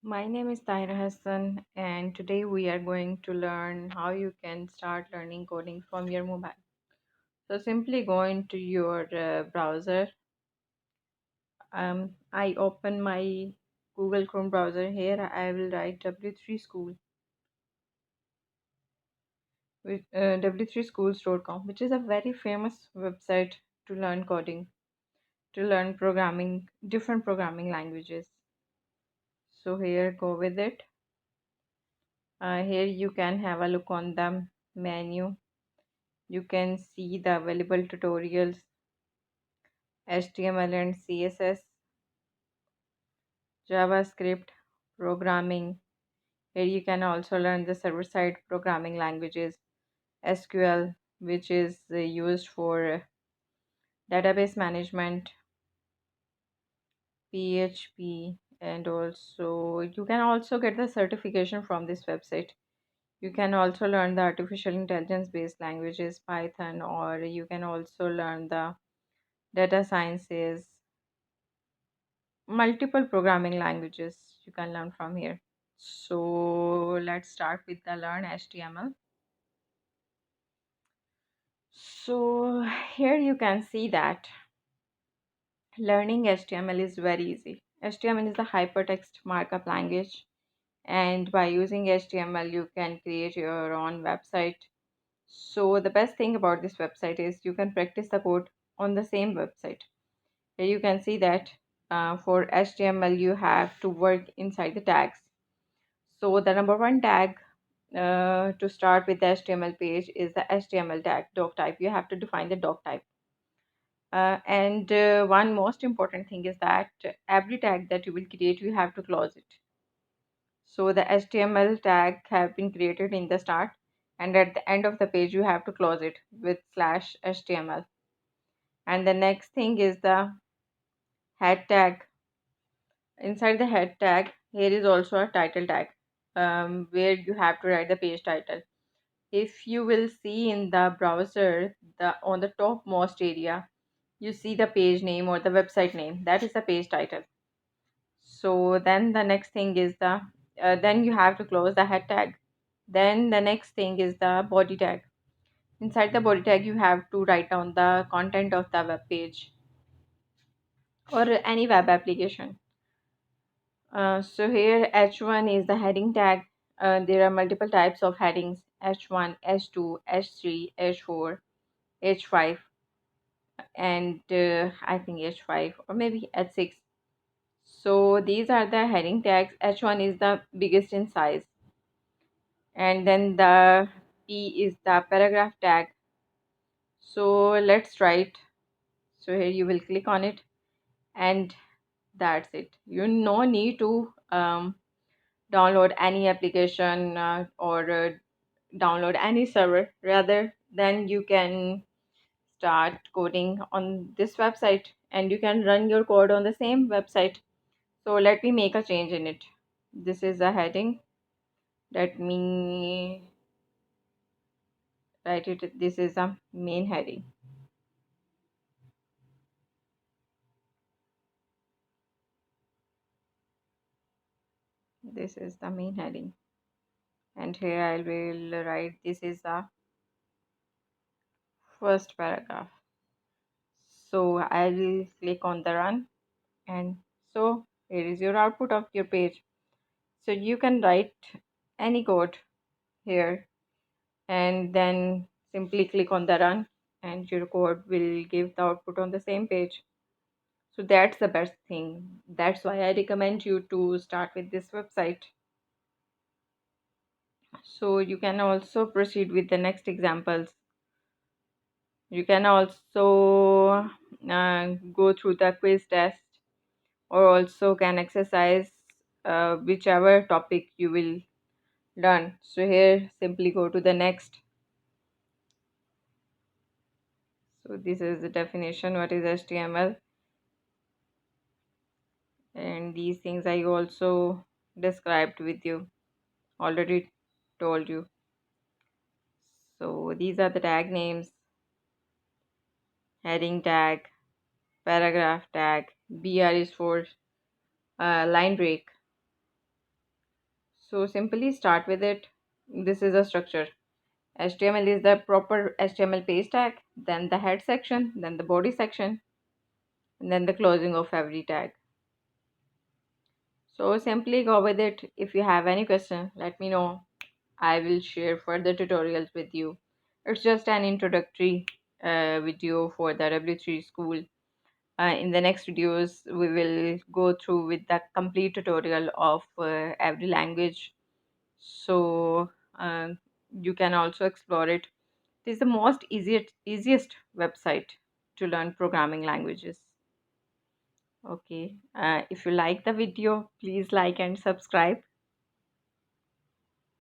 My name is Tahira Hassan, and today we are going to learn how you can start learning coding from your mobile. So, simply go into your browser. I open my Google Chrome browser here. I will write W3 School with w3schools.com, which is a very famous website to learn coding, to learn programming, different programming languages. So, here go with it. Here you can have a look on the menu. You can see the available tutorials, HTML and CSS, JavaScript, programming. Here you can also learn the server-side programming languages, SQL, which is used for database management, PHP, and also you can also get the certification from this website. You can also learn the artificial intelligence based languages, Python, or you can also learn the data sciences, multiple programming languages you can learn from here. So let's start with the learn HTML. So here you can see that learning HTML is very easy. HTML is the hypertext markup language, and by using HTML you can create your own website. So the best thing about this website is you can practice the code on the same website. Here you can see that for HTML you have to work inside the tags. So the number one tag to start with the HTML page is the HTML tag doc type. You have to define the doc type. And one most important thing is that every tag that you will create, you have to close it. So the HTML tag have been created in the start, and at the end of the page, you have to close it with slash HTML. And the next thing is the head tag. Inside the head tag, here is also a title tag, where you have to write the page title. If you will see in the browser, the on the topmost area, you see the page name or the website name. That is the page title. So then the next thing is the then you have to close the head tag. Then the next thing is the body tag. Inside the body tag, you have to write down the content of the web page or any web application. So here H1 is the heading tag. There are multiple types of headings: H1, H2, H3, H4, H5, and I think H5 or maybe H6. So these are the heading tags. H1 is the biggest in size, and then the P is the paragraph tag. So let's write. So here you will click on it, and that's it. You no need to download any application or download any server. Rather than you can start coding on this website, and you can run your code on the same website. So let me make a change in it. This is a heading. Let me write it. This is a main heading. This is the main heading. And here I will write this is the first paragraph. So I will click on the run, and so here is your output of your page. So you can write any code here, and then simply click on the run, and your code will give the output on the same page. So that's the best thing. That's why I recommend you to start with this website. So you can also proceed with the next examples. You can also go through the quiz test, or also can exercise whichever topic you will learn. So here simply go to the next. So this is the definition what is HTML, and these things I also described with you, already told you. So these are the tag names: heading tag, paragraph tag, BR is for line break, So simply start with it. This is a structure. HTML is the proper HTML page tag, then the head section, then the body section, and then the closing of every tag. So simply go with it. If you have any question, let me know. I will share further tutorials with you. It's just an introductory video for the W3 school. In the next videos, we will go through with the complete tutorial of every language. So you can also explore it. It is the most easiest website to learn programming languages. Okay. If you like the video, please like and subscribe.